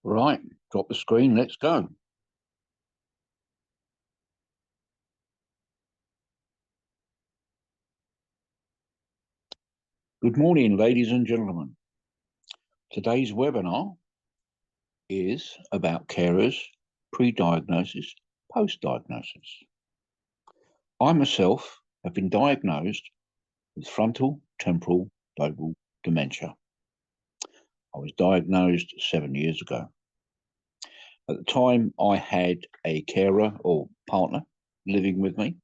Right, drop the screen, let's go. Good morning, ladies and gentlemen. Today's webinar is about carers, pre-diagnosis, post-diagnosis. I myself have been diagnosed with frontal temporal lobar dementia. I was diagnosed 7 years ago. At the time, I had a carer or partner living with me,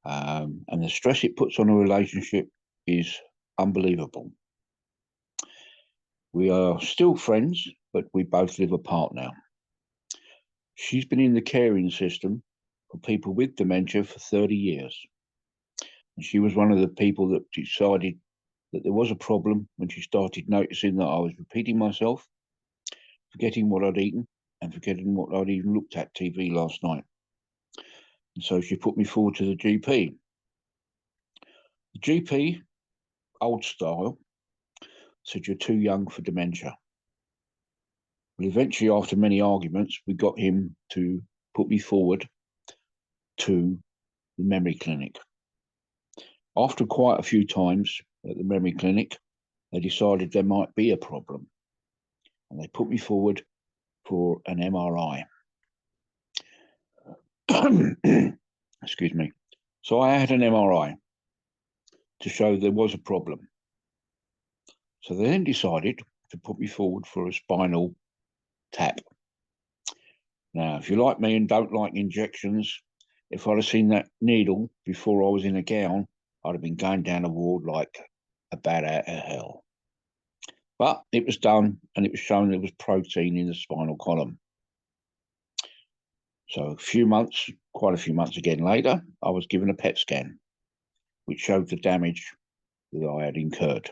and the stress it puts on a relationship is unbelievable. We are still friends, but we both live apart now. She's been in the caring system for people with dementia for 30 years. And she was one of the people that decided that there was a problem when she started noticing that I was repeating myself, forgetting what I'd eaten, and forgetting what I'd even looked at TV last night. And so she put me forward to the GP. The GP, old style, said, "You're too young for dementia." But eventually, after many arguments, we got him to put me forward to the memory clinic. After quite a few times at the memory clinic, they decided there might be a problem, and they put me forward for an MRI. Excuse me. So I had an MRI to show there was a problem. So they then decided to put me forward for a spinal tap. Now, if you're like me and don't like injections, if I'd have seen that needle before I was in a gown, I'd have been going down a ward like a bat out of hell. But it was done, and it was shown there was protein in the spinal column. So quite a few months again later, I was given a PET scan, which showed the damage that I had incurred.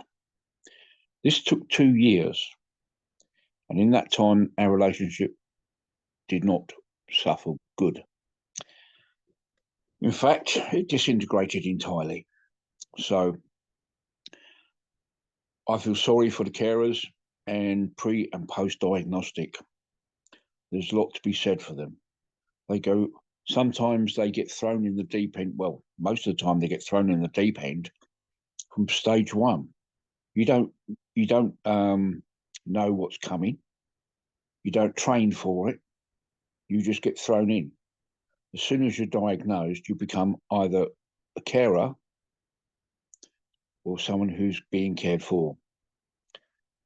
This took 2 years, and in that time, our relationship did not suffer good. In fact, it disintegrated entirely. So I feel sorry for the carers and pre and post diagnostic. There's a lot to be said for them. Sometimes they get thrown in the deep end. Well, most of the time they get thrown in the deep end from stage one. You don't know what's coming. You don't train for it. You just get thrown in. As soon as you're diagnosed, you become either a carer or someone who's being cared for.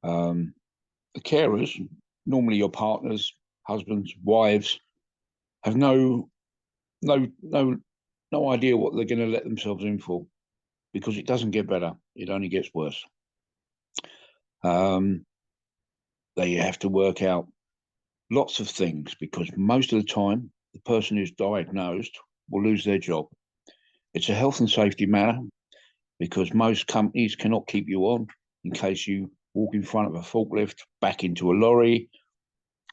The carers, normally your partners, husbands, wives, have no idea what they're going to let themselves in for, because it doesn't get better; it only gets worse. They have to work out lots of things, because most of the time the person who's diagnosed will lose their job. It's a health and safety matter, because most companies cannot keep you on in case you walk in front of a forklift, back into a lorry.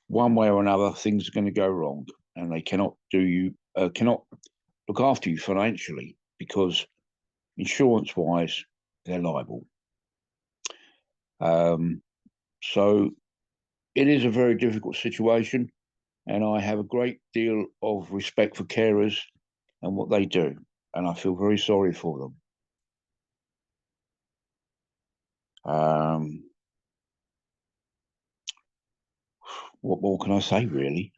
One way or another, things are going to go wrong, and they cannot look after you financially, because insurance-wise, they're liable. So it is a very difficult situation, and I have a great deal of respect for carers and what they do, and I feel very sorry for them. What more can I say, really?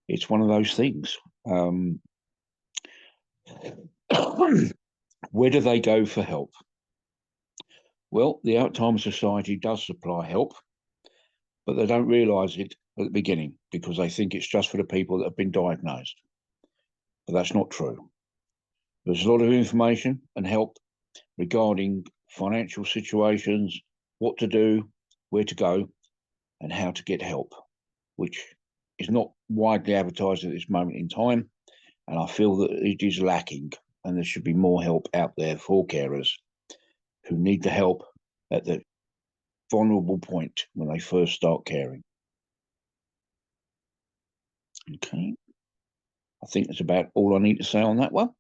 It's one of those things. Where do they go for help? Well, the Alzheimer's Society does supply help, but they don't realise it at the beginning, because they think it's just for the people that have been diagnosed. But that's not true. There's a lot of information and help regarding financial situations, what to do, where to go, and how to get help, which is not widely advertised at this moment in time. And I feel that it is lacking, and there should be more help out there for carers who need the help at the vulnerable point when they first start caring. Okay. I think that's about all I need to say on that one.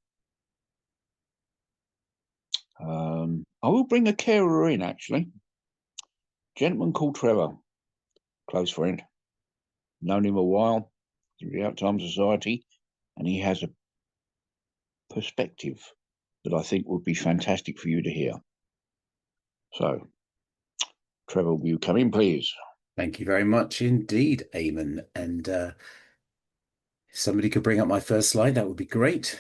I will bring a carer in, actually. A gentleman called Trevor. close friend. Known him a while through the Out-Time Society, and he has a perspective that I think would be fantastic for you to hear. So, Trevor, will you come in, please? Thank you very much indeed, Eamon. And if somebody could bring up my first slide, that would be great.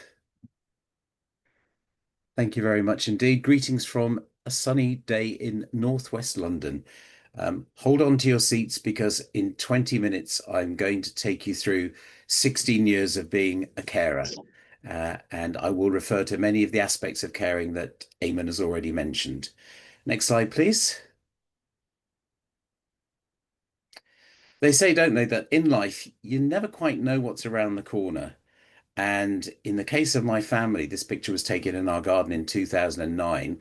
Thank you very much indeed. Greetings from a sunny day in northwest London. Hold on to your seats because in 20 minutes, I'm going to take you through 16 years of being a carer. And I will refer to many of the aspects of caring that Eamon has already mentioned. Next slide, please. They say, don't they, that in life, you never quite know what's around the corner. And in the case of my family, this picture was taken in our garden in 2009.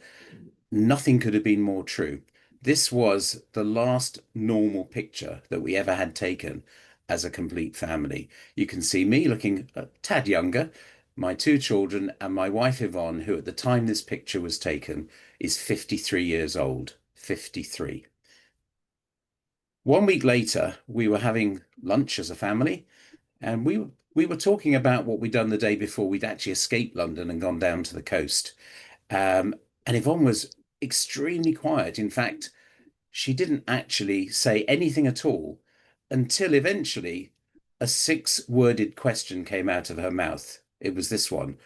Nothing could have been more true. This was the last normal picture that we ever had taken as a complete family. You can see me looking a tad younger, my two children, and my wife Yvonne, who at the time this picture was taken is 53 years old. 53. 1 week later, we were having lunch as a family, and we were talking about what we'd done the day before. We'd actually escaped London and gone down to the coast. Um, and Yvonne was extremely quiet. In fact, she didn't actually say anything at all until eventually a six-worded question came out of her mouth. It was this one: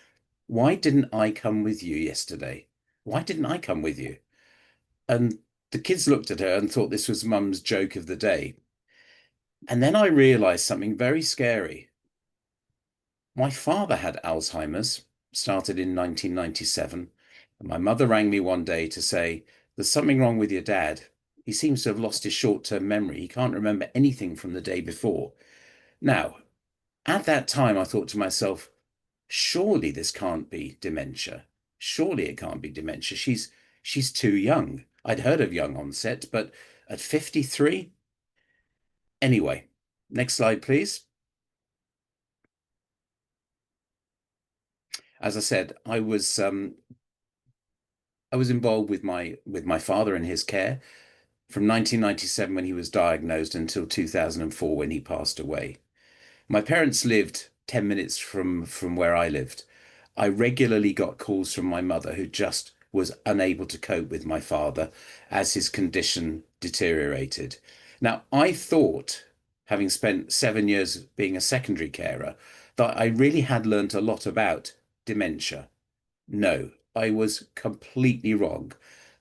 why didn't I come with you yesterday? Why didn't I come with you? And the kids looked at her and thought this was Mum's joke of the day. And then I realized something very scary. My father had Alzheimer's, started in 1997. And my mother rang me one day to say, there's something wrong with your dad. He seems to have lost his short-term memory. He can't remember anything from the day before. Now, at that time, I thought to myself, surely this can't be dementia. Surely it can't be dementia. She's too young. I'd heard of young onset, but at 53? Anyway, next slide, please. As I said, I was involved with my father in his care from 1997 when he was diagnosed until 2004 when he passed away. My parents lived 10 minutes from where I lived. I regularly got calls from my mother who just was unable to cope with my father as his condition deteriorated. Now, I thought, having spent 7 years being a secondary carer, that I really had learnt a lot about dementia. No, I was completely wrong.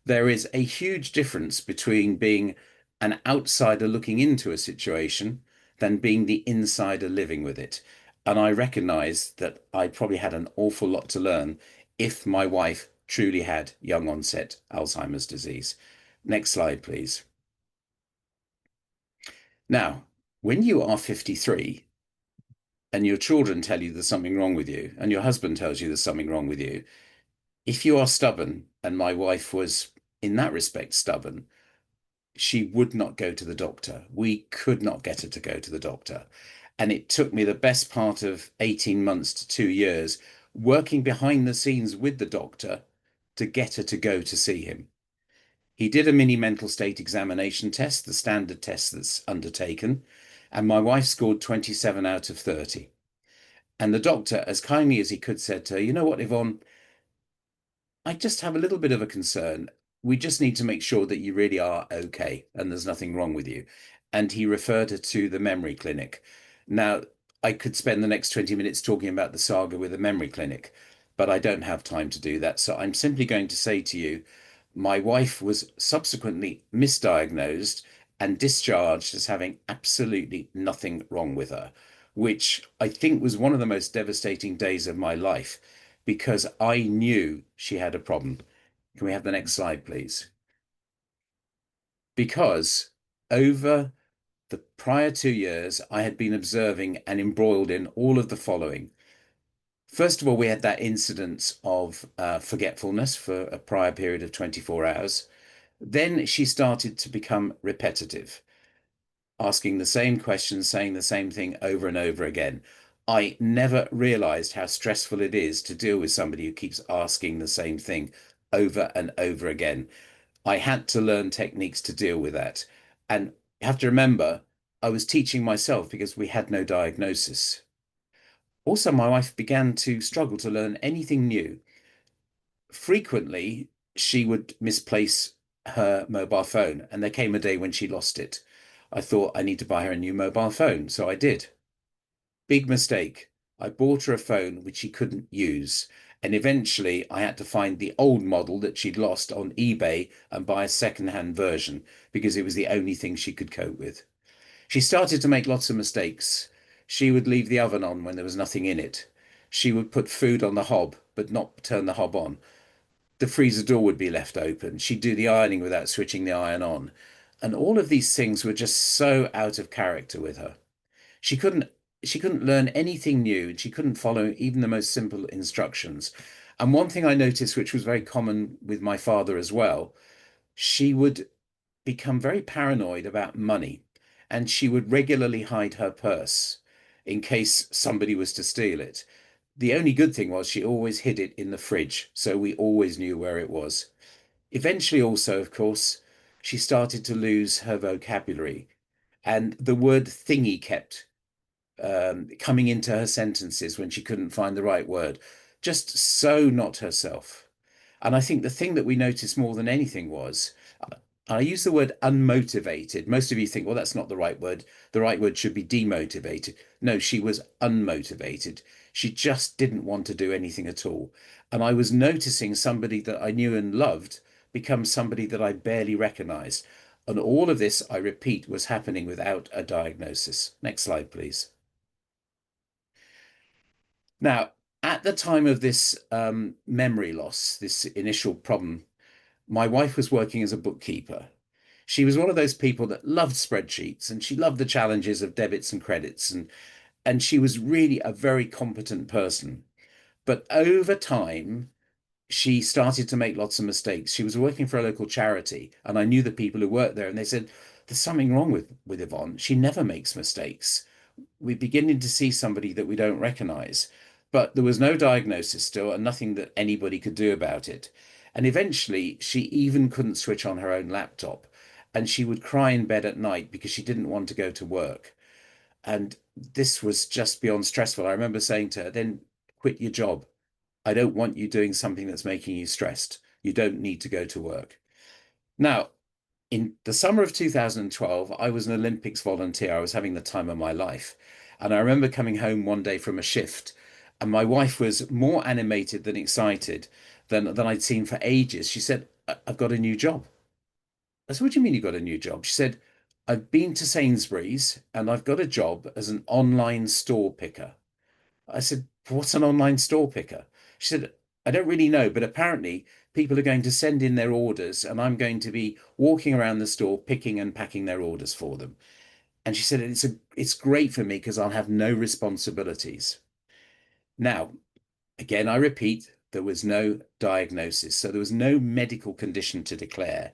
There is a huge difference between being an outsider looking into a situation than being the insider living with it. And I recognize that I probably had an awful lot to learn if my wife truly had young onset Alzheimer's disease. Next slide, please. Now, when you are 53 and your children tell you there's something wrong with you, and your husband tells you there's something wrong with you, if you are stubborn, and my wife was in that respect stubborn, she would not go to the doctor. We could not get her to go to the doctor. And it took me the best part of 18 months to 2 years working behind the scenes with the doctor to get her to go to see him. He did a mini mental state examination test, the standard test that's undertaken, and my wife scored 27 out of 30. And the doctor, as kindly as he could, said to her, you know what, Yvonne, I just have a little bit of a concern. We just need to make sure that you really are okay and there's nothing wrong with you. And he referred her to the memory clinic. Now, I could spend the next 20 minutes talking about the saga with the memory clinic, but I don't have time to do that. So I'm simply going to say to you, my wife was subsequently misdiagnosed and discharged as having absolutely nothing wrong with her, which I think was one of the most devastating days of my life because I knew she had a problem. Can we have the next slide, please? Because over the prior 2 years, I had been observing and embroiled in all of the following. First of all, we had that incident of forgetfulness for a prior period of 24 hours. Then she started to become repetitive, asking the same questions, saying the same thing over and over again. I never realized how stressful it is to deal with somebody who keeps asking the same thing over and over again. I had to learn techniques to deal with that. And you have to remember, I was teaching myself because we had no diagnosis. Also, my wife began to struggle to learn anything new. Frequently, she would misplace her mobile phone, and there came a day when she lost it. I thought I need to buy her a new mobile phone, so I did. Big mistake. I bought her a phone which she couldn't use. And eventually I had to find the old model that she'd lost on eBay and buy a second-hand version because it was the only thing she could cope with. She started to make lots of mistakes. She would leave the oven on when there was nothing in it. She would put food on the hob, but not turn the hob on. The freezer door would be left open. She'd do the ironing without switching the iron on. And all of these things were just so out of character with her. She couldn't she couldn't learn anything new, and she couldn't follow even the most simple instructions. And one thing I noticed, which was very common with my father as well, she would become very paranoid about money, and she would regularly hide her purse in case somebody was to steal it. The only good thing was she always hid it in the fridge, so we always knew where it was. Eventually, also, of course, she started to lose her vocabulary, and the word thingy kept coming into her sentences when she couldn't find the right word. Just so not herself. And I think the thing that we noticed more than anything was, I use the word unmotivated. Most of you think, well, that's not the right word. The right word should be demotivated. No, she was unmotivated. She just didn't want to do anything at all. And I was noticing somebody that I knew and loved become somebody that I barely recognized. And all of this, I repeat, was happening without a diagnosis. Next slide, please. Now, at the time of this memory loss, this initial problem, my wife was working as a bookkeeper. She was one of those people that loved spreadsheets, and she loved the challenges of debits and credits, and she was really a very competent person. But over time, she started to make lots of mistakes. She was working for a local charity, and I knew the people who worked there, and they said, "There's something wrong with Yvonne. She never makes mistakes. We're beginning to see somebody that we don't recognize." But there was no diagnosis still, and nothing that anybody could do about it. And eventually, she even couldn't switch on her own laptop. And she would cry in bed at night because she didn't want to go to work. And this was just beyond stressful. I remember saying to her, then quit your job. I don't want you doing something that's making you stressed. You don't need to go to work. Now, in the summer of 2012, I was an Olympics volunteer. I was having the time of my life. And I remember coming home one day from a shift, and my wife was more animated than excited than I'd seen for ages. She said, "I've got a new job." I said, "What do you mean you got a new job?" She said, "I've been to Sainsbury's and I've got a job as an online store picker." I said, "What's an online store picker?" She said, "I don't really know, but apparently people are going to send in their orders and I'm going to be walking around the store picking and packing their orders for them." And she said, it's great for me because I'll have no responsibilities. Now, again, I repeat, there was no diagnosis, so there was no medical condition to declare,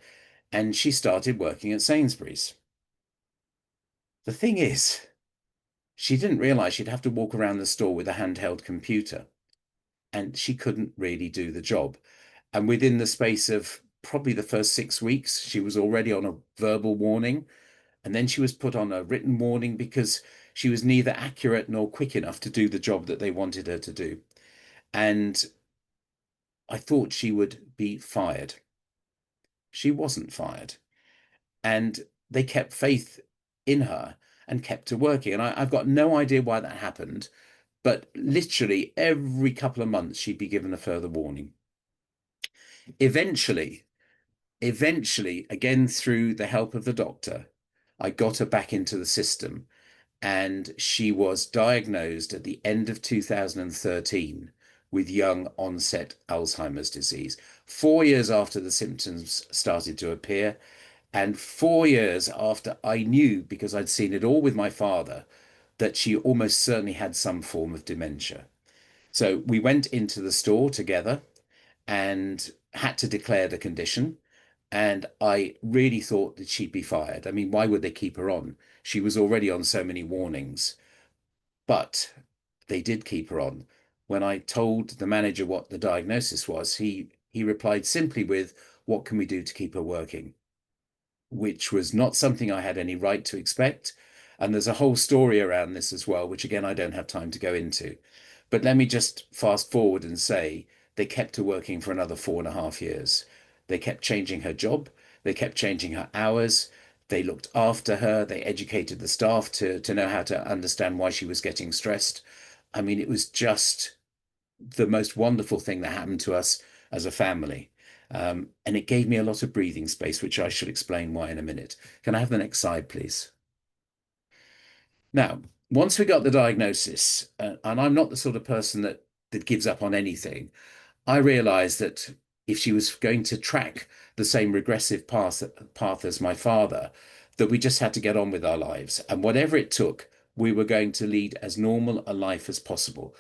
and she started working at Sainsbury's. The thing is, she didn't realize she'd have to walk around the store with a handheld computer, and she couldn't really do the job. And within the space of probably the first 6 weeks, she was already on a verbal warning, and then she was put on a written warning because she was neither accurate nor quick enough to do the job that they wanted her to do. And I thought she would be fired. She wasn't fired. And they kept faith in her and kept her working. And I've got no idea why that happened, but literally every couple of months she'd be given a further warning. Eventually, again through the help of the doctor, I got her back into the system, and she was diagnosed at the end of 2013 with young onset Alzheimer's disease, 4 years after the symptoms started to appear, and 4 years after I knew, because I'd seen it all with my father, that she almost certainly had some form of dementia. So we went into the store together and had to declare the condition. And I really thought that she'd be fired. I mean, why would they keep her on? She was already on so many warnings. But they did keep her on. When I told the manager what the diagnosis was, he replied simply with, "What can we do to keep her working?" Which was not something I had any right to expect. And there's a whole story around this as well, which again, I don't have time to go into. But let me just fast forward and say they kept her working for another 4.5 years. They kept changing her job. They kept changing her hours. They looked after her. They educated the staff to know how to understand why she was getting stressed. I mean, it was just the most wonderful thing that happened to us as a family. And it gave me a lot of breathing space, which I should explain why in a minute. Can I have the next slide, please? Now, once we got the diagnosis, and I'm not the sort of person that gives up on anything, I realized that if she was going to track the same regressive path as my father, that we just had to get on with our lives. And whatever it took, we were going to lead as normal a life as possible.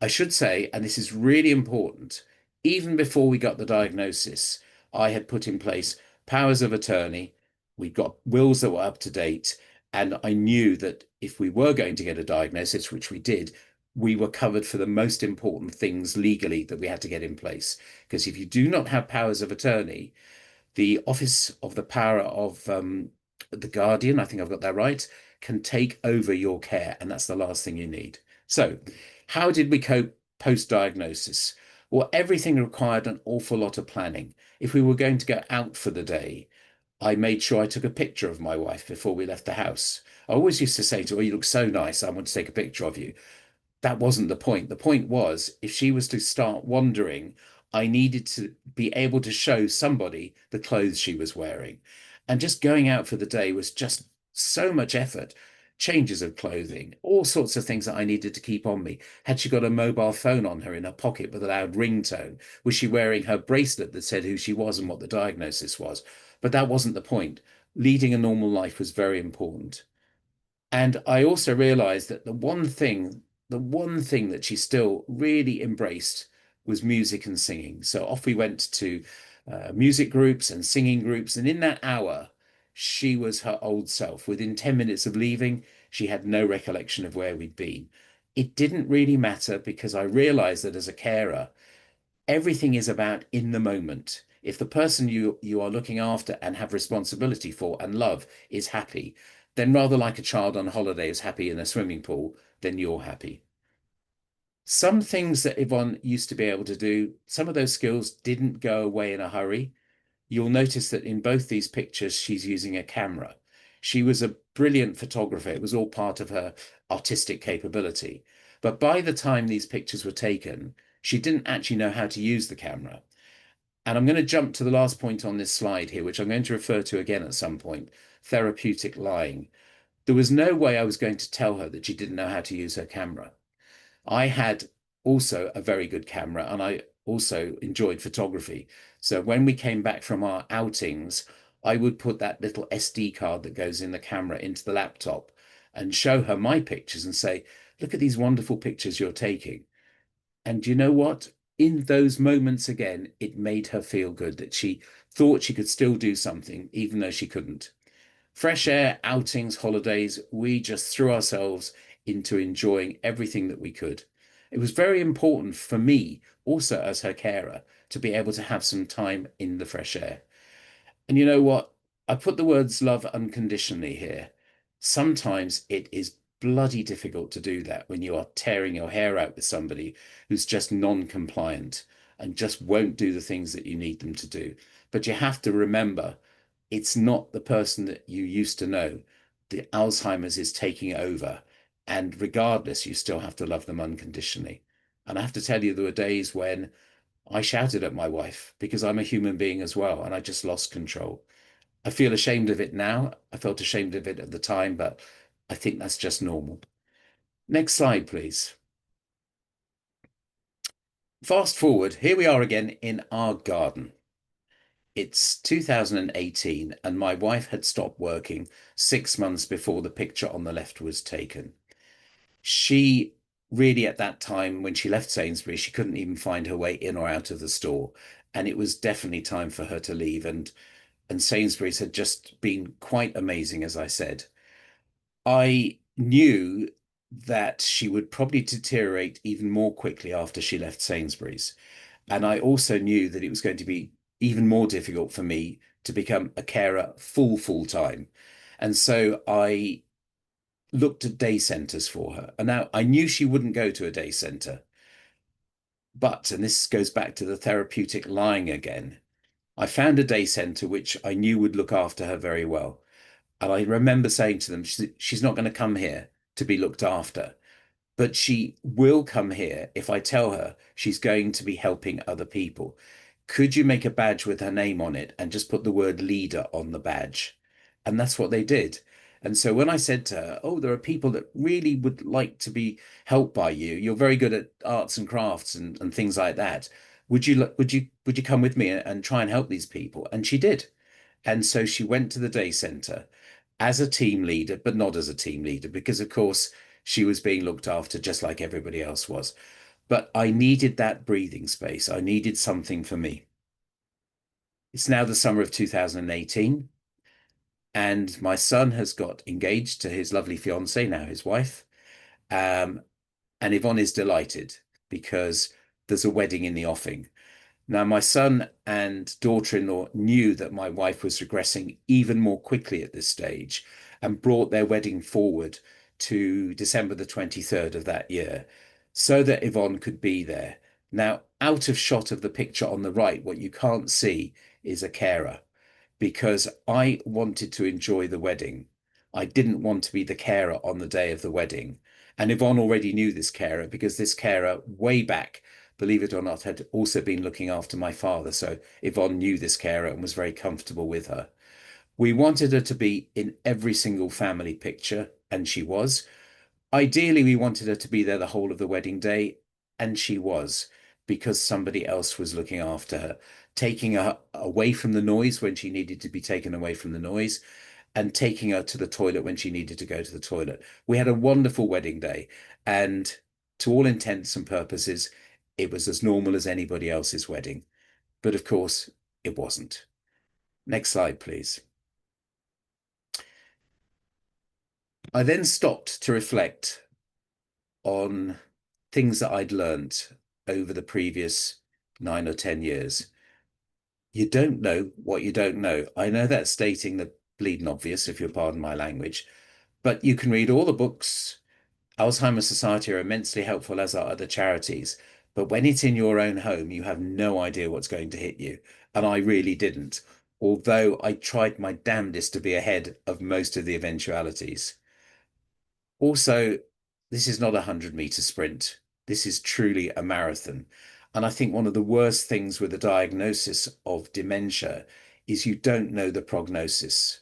I should say, and this is really important, even before we got the diagnosis, I had put in place powers of attorney. We got wills that were up to date. And I knew that if we were going to get a diagnosis, which we did, we were covered for the most important things legally that we had to get in place. Because if you do not have powers of attorney, the Office of the Power of the Guardian, I think I've got that right, can take over your care. And that's the last thing you need. So, how did we cope post-diagnosis? Well, everything required an awful lot of planning. If we were going to go out for the day, I made sure I took a picture of my wife before we left the house. I always used to say to her, "Oh, you look so nice. I want to take a picture of you." That wasn't the point. The point was, if she was to start wandering, I needed to be able to show somebody the clothes she was wearing. And just going out for the day was just so much effort. Changes of clothing, all sorts of things that I needed to keep on me. Had she got a mobile phone on her in her pocket with a loud ringtone? Was she wearing her bracelet that said who she was and what the diagnosis was? But that wasn't the point. Leading a normal life was very important. And I also realized that the one thing that she still really embraced was music and singing. So off we went to music groups and singing groups. And in that hour, she was her old self. Within 10 minutes of leaving, she had no recollection of where we'd been. It didn't really matter because I realized that as a carer, everything is about in the moment. If the person you are looking after and have responsibility for and love is happy, then rather like a child on holiday is happy in a swimming pool, then you're happy. Some things that Yvonne used to be able to do, some of those skills didn't go away in a hurry. You'll notice that in both these pictures, she's using a camera. She was a brilliant photographer. It was all part of her artistic capability. But by the time these pictures were taken, she didn't actually know how to use the camera. And I'm going to jump to the last point on this slide here, which I'm going to refer to again at some point, therapeutic lying. There was no way I was going to tell her that she didn't know how to use her camera. I had also a very good camera and I also enjoyed photography. So when we came back from our outings, I would put that little SD card that goes in the camera into the laptop and show her my pictures and say, "Look at these wonderful pictures you're taking." And you know what? In those moments again, it made her feel good that she thought she could still do something, even though she couldn't. Fresh air, outings, holidays, we just threw ourselves into enjoying everything that we could. It was very important for me, also as her carer, to be able to have some time in the fresh air. And you know what? I put the words love unconditionally here. Sometimes it is bloody difficult to do that when you are tearing your hair out with somebody who's just non-compliant and just won't do the things that you need them to do. But you have to remember it's not the person that you used to know. The Alzheimer's is taking over. And regardless, you still have to love them unconditionally. And I have to tell you, there were days when I shouted at my wife because I'm a human being as well, and I just lost control. I feel ashamed of it now. I felt ashamed of it at the time, but I think that's just normal. Next slide, please. Fast forward, here we are again in our garden. It's 2018, and my wife had stopped working 6 months before the picture on the left was taken. She really, at that time, when she left Sainsbury's, she couldn't even find her way in or out of the store. And it was definitely time for her to leave. And Sainsbury's had just been quite amazing, as I said. I knew that she would probably deteriorate even more quickly after she left Sainsbury's. And I also knew that it was going to be even more difficult for me to become a carer full time. And so I looked at day centers for her. And now I knew she wouldn't go to a day center, but, and this goes back to the therapeutic lying again, I found a day center which I knew would look after her very well. And I remember saying to them, she's not going to come here to be looked after, but she will come here if I tell her she's going to be helping other people. Could you make a badge with her name on it and just put the word leader on the badge? And that's what they did. And so when I said to her, oh, there are people that really would like to be helped by you. You're very good at arts and crafts and things like that. Would you come with me and try and help these people? And she did. And so she went to the day center as a team leader, but not as a team leader, because of course she was being looked after just like everybody else was. But I needed that breathing space. I needed something for me. It's now the summer of 2018, and my son has got engaged to his lovely fiancée, now his wife. And Yvonne is delighted because there's a wedding in the offing. Now, my son and daughter-in-law knew that my wife was regressing even more quickly at this stage and brought their wedding forward to December the 23rd of that year so that Yvonne could be there. Now, out of shot of the picture on the right, what you can't see is a carer, because I wanted to enjoy the wedding. I didn't want to be the carer on the day of the wedding. And Yvonne already knew this carer because this carer way back, believe it or not, had also been looking after my father. So Yvonne knew this carer and was very comfortable with her. We wanted her to be in every single family picture, and she was. Ideally, we wanted her to be there the whole of the wedding day, and she was, because somebody else was looking after her, taking her away from the noise when she needed to be taken away from the noise, and taking her to the toilet when she needed to go to the toilet. We had a wonderful wedding day, and to all intents and purposes, it was as normal as anybody else's wedding. But of course, it wasn't. Next slide, please. I then stopped to reflect on things that I'd learned over the previous 9 or 10 years. You don't know what you don't know. I know that's stating the bleeding obvious, if you'll pardon my language, but you can read all the books. Alzheimer's Society are immensely helpful, as are other charities. But when it's in your own home, you have no idea what's going to hit you. And I really didn't, although I tried my damnedest to be ahead of most of the eventualities. Also, this is not a 100-meter sprint. This is truly a marathon. And I think one of the worst things with the diagnosis of dementia is you don't know the prognosis.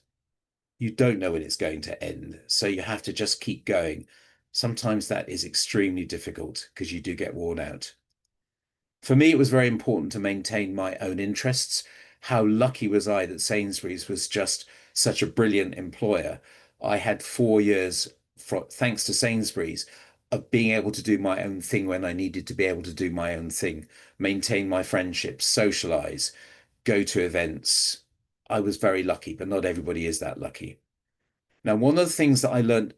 You don't know when it's going to end. So you have to just keep going. Sometimes that is extremely difficult because you do get worn out. For me, it was very important to maintain my own interests. How lucky was I that Sainsbury's was just such a brilliant employer? I had 4 years, thanks to Sainsbury's, of being able to do my own thing when I needed to be able to do my own thing, maintain my friendships, socialize, go to events. I was very lucky, but not everybody is that lucky. Now, one of the things that I learned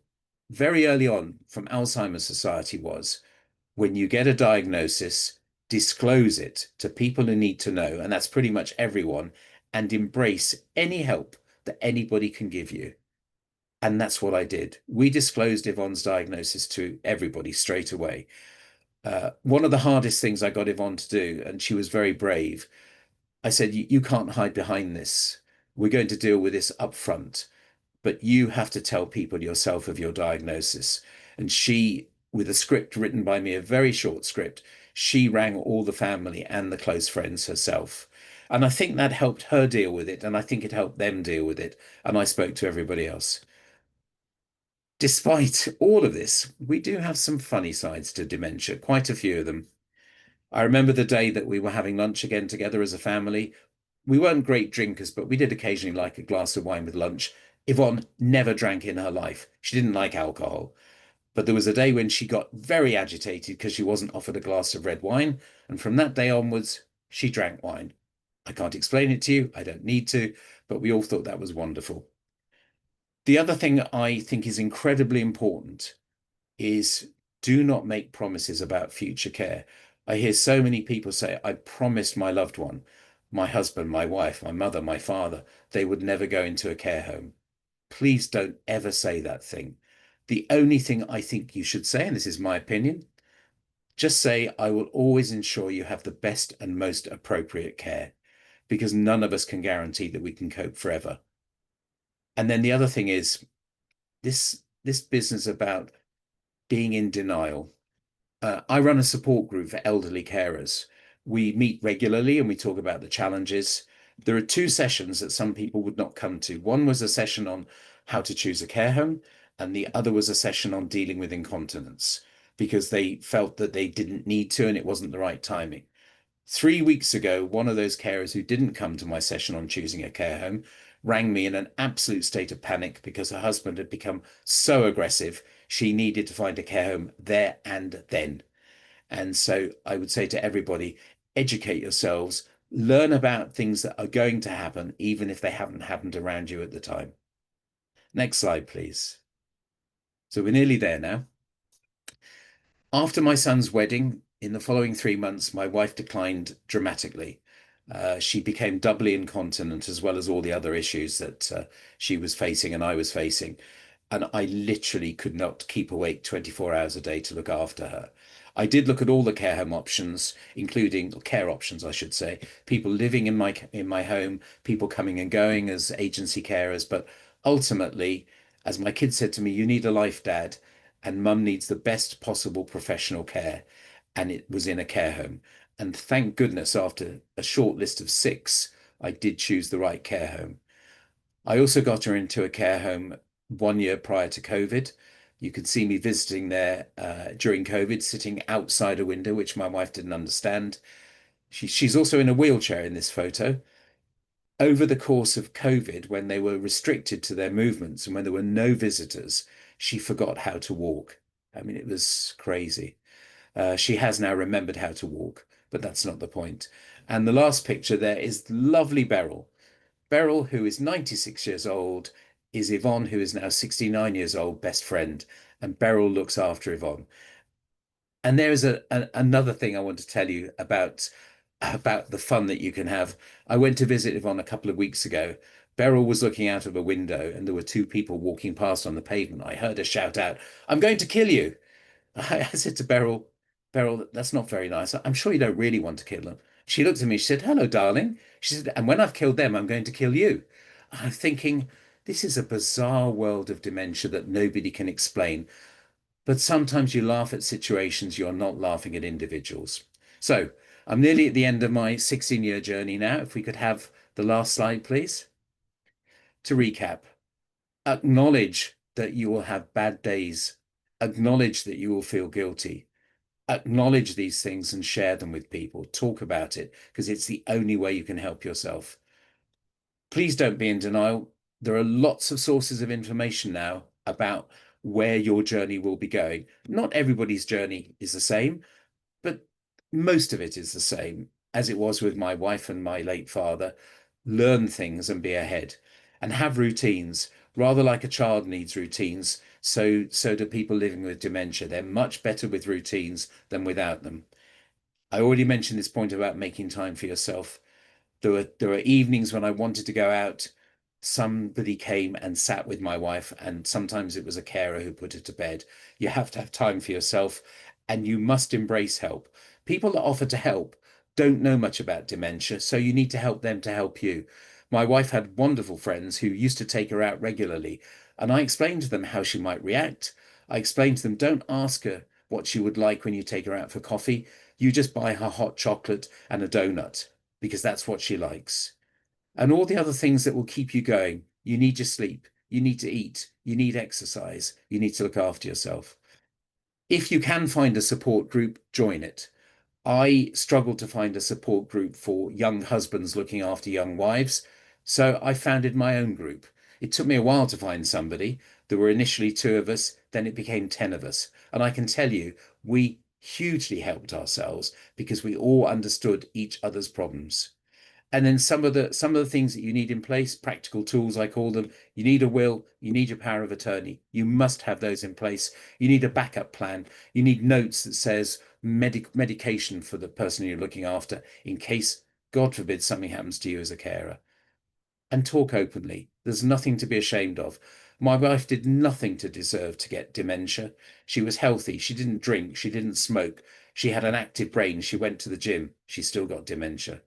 very early on from Alzheimer's Society was when you get a diagnosis, disclose it to people who need to know, and that's pretty much everyone, and embrace any help that anybody can give you. And that's what I did. We disclosed Yvonne's diagnosis to everybody straight away. One of the hardest things I got Yvonne to do, and she was very brave, I said, you can't hide behind this. We're going to deal with this up front, but you have to tell people yourself of your diagnosis. And she, with a script written by me, a very short script, she rang all the family and the close friends herself. And I think that helped her deal with it. And I think it helped them deal with it. And I spoke to everybody else. Despite all of this, we do have some funny sides to dementia, quite a few of them. I remember the day that we were having lunch again together as a family. We weren't great drinkers, but we did occasionally like a glass of wine with lunch. Yvonne never drank in her life. She didn't like alcohol. But there was a day when she got very agitated because she wasn't offered a glass of red wine. And from that day onwards, she drank wine. I can't explain it to you. I don't need to, but we all thought that was wonderful. The other thing I think is incredibly important is do not make promises about future care. I hear so many people say, I promised my loved one, my husband, my wife, my mother, my father, they would never go into a care home. Please don't ever say that thing. The only thing I think you should say, and this is my opinion, just say, I will always ensure you have the best and most appropriate care, because none of us can guarantee that we can cope forever. And then the other thing is this business about being in denial. I run a support group for elderly carers. We meet regularly and we talk about the challenges. There are two sessions that some people would not come to. One was a session on how to choose a care home, and the other was a session on dealing with incontinence because they felt that they didn't need to and it wasn't the right timing. 3 weeks ago, one of those carers who didn't come to my session on choosing a care home rang me in an absolute state of panic because her husband had become so aggressive. She needed to find a care home there and then. And so I would say to everybody, educate yourselves, learn about things that are going to happen, even if they haven't happened around you at the time. Next slide, please. So we're nearly there now. After my son's wedding, in the following 3 months, my wife declined dramatically. She became doubly incontinent, as well as all the other issues that she was facing and I was facing. And I literally could not keep awake 24 hours a day to look after her. I did look at all the care home options, including care options, I should say, people living in my home, people coming and going as agency carers. But ultimately, as my kids said to me, you need a life, Dad, and Mum needs the best possible professional care. And it was in a care home. And thank goodness, after a short list of 6, I did choose the right care home. I also got her into a care home 1 year prior to COVID. You could see me visiting there during COVID, sitting outside a window, which my wife didn't understand. She's also in a wheelchair in this photo. Over the course of COVID, when they were restricted to their movements and when there were no visitors, she forgot how to walk. I mean, it was crazy. She has now remembered how to walk, but that's not the point. And the last picture there is lovely Beryl. Beryl, who is 96 years old, is Yvonne, who is now 69 years old, best friend, and Beryl looks after Yvonne. And there is another thing I want to tell you about the fun that you can have. I went to visit Yvonne a couple of weeks ago. Beryl was looking out of a window, and there were 2 people walking past on the pavement. I heard her shout out, "I'm going to kill you." I said to Beryl, "Beryl, that's not very nice. I'm sure you don't really want to kill them." She looked at me, she said, "Hello, darling." She said, "And when I've killed them, I'm going to kill you." I'm thinking, this is a bizarre world of dementia that nobody can explain. But sometimes you laugh at situations, you're not laughing at individuals. So I'm nearly at the end of my 16-year journey now. If we could have the last slide, please. To recap, acknowledge that you will have bad days. Acknowledge that you will feel guilty. Acknowledge these things and share them with people. Talk about it because it's the only way you can help yourself. Please don't be in denial. There are lots of sources of information now about where your journey will be going. Not everybody's journey is the same, but most of it is the same, as it was with my wife and my late father. Learn things and be ahead and have routines, rather like a child needs routines. So do people living with dementia. They're much better with routines than without them. I already mentioned this point about making time for yourself. There were evenings when I wanted to go out. Somebody came and sat with my wife, and sometimes it was a carer who put her to bed. You have to have time for yourself, and you must embrace help. People that offer to help don't know much about dementia, so you need to help them to help you. My wife had wonderful friends who used to take her out regularly, and I explained to them how she might react. I explained to them, don't ask her what she would like when you take her out for coffee. You just buy her hot chocolate and a donut because that's what she likes. And all the other things that will keep you going. You need your sleep, you need to eat, you need exercise, you need to look after yourself. If you can find a support group, join it. I struggled to find a support group for young husbands looking after young wives, so I founded my own group. It took me a while to find somebody. There were initially 2 of us, then it became 10 of us. And I can tell you, we hugely helped ourselves because we all understood each other's problems. And then some of the things that you need in place, practical tools, I call them. You need a will, you need your power of attorney. You must have those in place. You need a backup plan. You need notes that says medication for the person you're looking after in case, God forbid, something happens to you as a carer. And talk openly. There's nothing to be ashamed of. My wife did nothing to deserve to get dementia. She was healthy. She didn't drink. She didn't smoke. She had an active brain. She went to the gym. She still got dementia.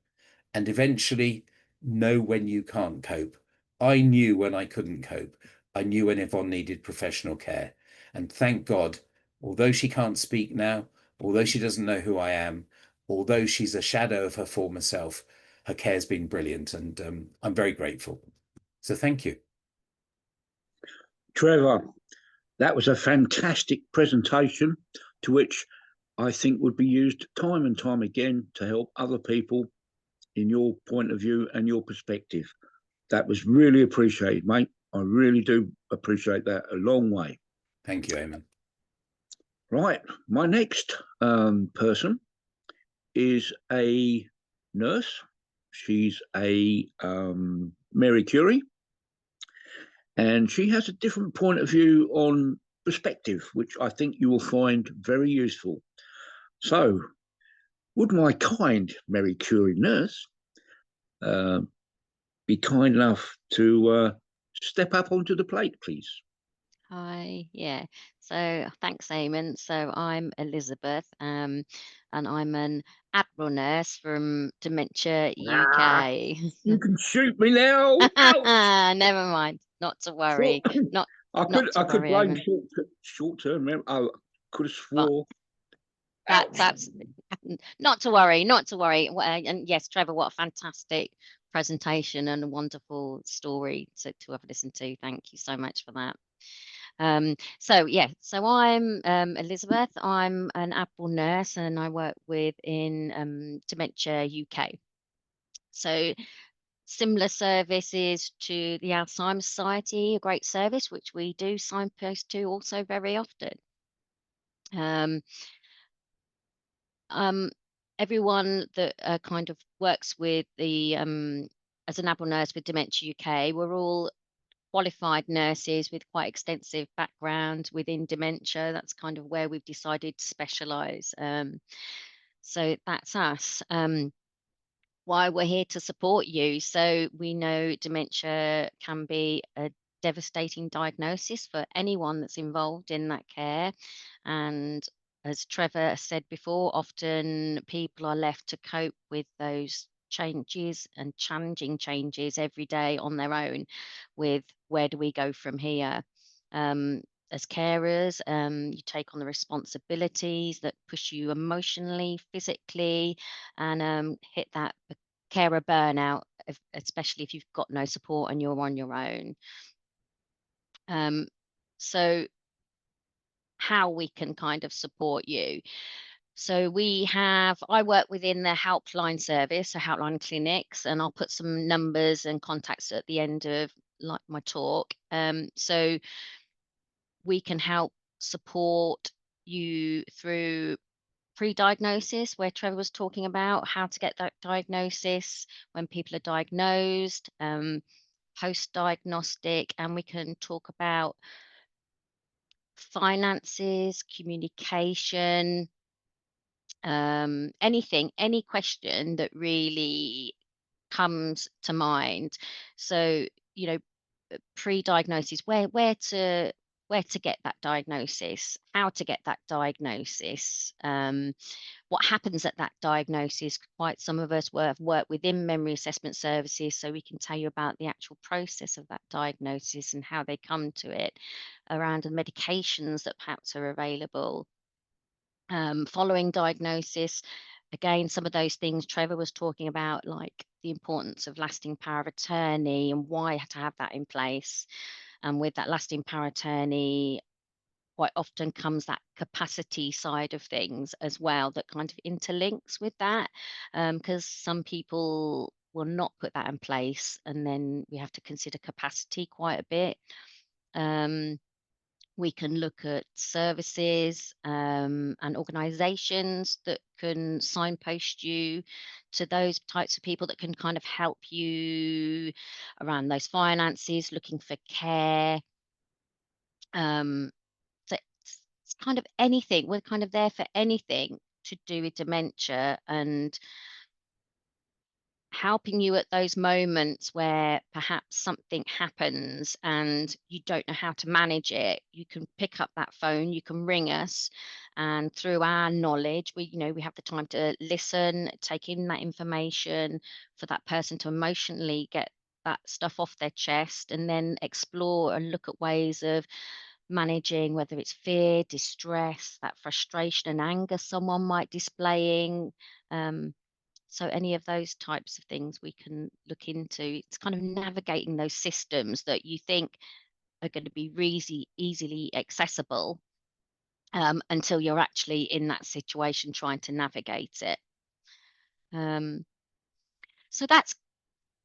And eventually, know when you can't cope. I knew when I couldn't cope. I knew when Yvonne needed professional care. And thank God, although she can't speak now, although she doesn't know who I am, although she's a shadow of her former self, her care's been brilliant. And I'm very grateful. So thank you. Trevor, that was a fantastic presentation to which I think would be used time and time again to help other people in your point of view and your perspective. That was really appreciated, mate. I really do appreciate that a long way. Thank you, Eamon. Right, my next person is a nurse. She's a Mary Curie, and she has a different point of view on perspective, which I think you will find very useful. So, would my kind Mary Curie nurse be kind enough to step up onto the plate, please? Hi, yeah. So thanks, Eamon. So I'm Elizabeth, and I'm an Admiral nurse from Dementia Ah, UK. you can shoot me now. Ouch! Never mind, not to worry, not I not could to I could worry, blame Eamon. short term memory. I could have But swore. that's Ouch! not to worry, not to worry. And yes, Trevor, what a fantastic presentation and a wonderful story to have listened to. Thank you so much for that. So I'm Elizabeth. I'm an Apple nurse and I work in Dementia UK. So similar services to the Alzheimer's Society, a great service which we do signpost to also very often. Um, um, Everyone that kind of works with the as an Apple nurse with Dementia UK, we're all qualified nurses with quite extensive background within dementia. That's kind of where we've decided to specialise. So that's us. Why we're here to support you. So we know dementia can be a devastating diagnosis for anyone that's involved in that care. And as Trevor said before, often people are left to cope with those changes and challenging changes every day on their own with where do we go from here. As carers, you take on the responsibilities that push you emotionally, physically, and hit that carer burnout, especially if you've got no support and you're on your own. So how we can kind of support you. So I work within the helpline service, so helpline clinics, and I'll put some numbers and contacts at the end of like my talk. So we can help support you through pre-diagnosis, where Trevor was talking about how to get that diagnosis when people are diagnosed, post-diagnostic, and we can talk about finances, communication, anything, any question that really comes to mind. So, you know, pre-diagnosis, where to get that diagnosis, how to get that diagnosis, what happens at that diagnosis. Quite some of us have worked within memory assessment services, so we can tell you about the actual process of that diagnosis and how they come to it, around the medications that perhaps are available. Following diagnosis, again, some of those things Trevor was talking about, like the importance of lasting power of attorney and why to have that in place. And with that lasting power of attorney, quite often comes that capacity side of things as well that kind of interlinks with that, because some people will not put that in place, and then we have to consider capacity quite a bit. We can look at services and organisations that can signpost you to those types of people that can kind of help you around those finances, looking for care. Um, so it's kind of anything. We're kind of there for anything to do with dementia, and helping you at those moments where perhaps something happens and you don't know how to manage it. You can pick up that phone, you can ring us, and through our knowledge, we have the time to listen, take in that information for that person to emotionally get that stuff off their chest, and then explore and look at ways of managing, whether it's fear, distress, that frustration and anger someone might displaying. So any of those types of things we can look into. It's kind of navigating those systems that you think are going to be really easily accessible, until you're actually in that situation trying to navigate it. So that's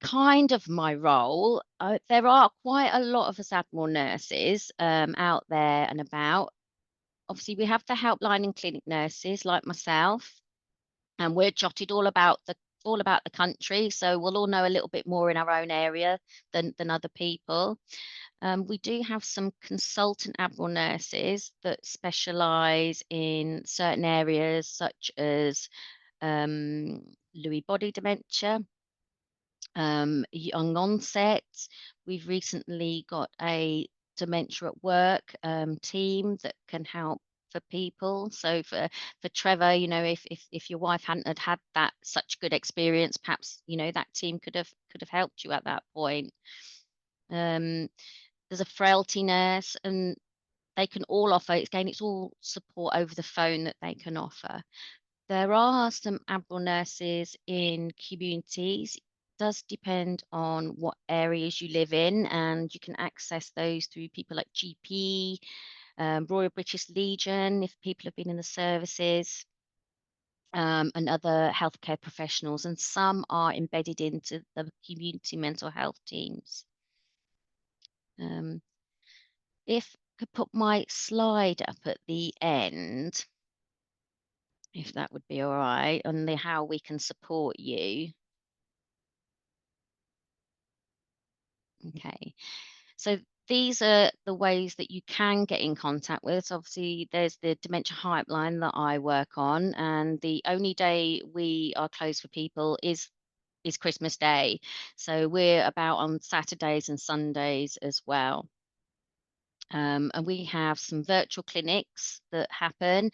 kind of my role. There are quite a lot of us Admiral nurses out there and about. Obviously, we have the helpline and clinic nurses like myself, and we're jotted all about the country, so we'll all know a little bit more in our own area than other people. We do have some consultant Admiral nurses that specialise in certain areas, such as Lewy body dementia, young onset. We've recently got a dementia at work team that can help for people. So for Trevor, if your wife hadn't had that such good experience, perhaps that team could have helped you at that point. There's a frailty nurse, and they can all offer. It's all support over the phone that they can offer. There are some Admiral nurses in communities. It does depend on what areas you live in, and you can access those through people like GP, Royal British Legion, if people have been in the services, and other healthcare professionals, and some are embedded into the community mental health teams. If I could put my slide up at the end, if that would be all right, on how we can support you. Okay, so these are the ways that you can get in contact with us. Obviously, there's the dementia helpline that I work on, and the only day we are closed for people is Christmas Day. So we're about on Saturdays and Sundays as well. And we have some virtual clinics that happen.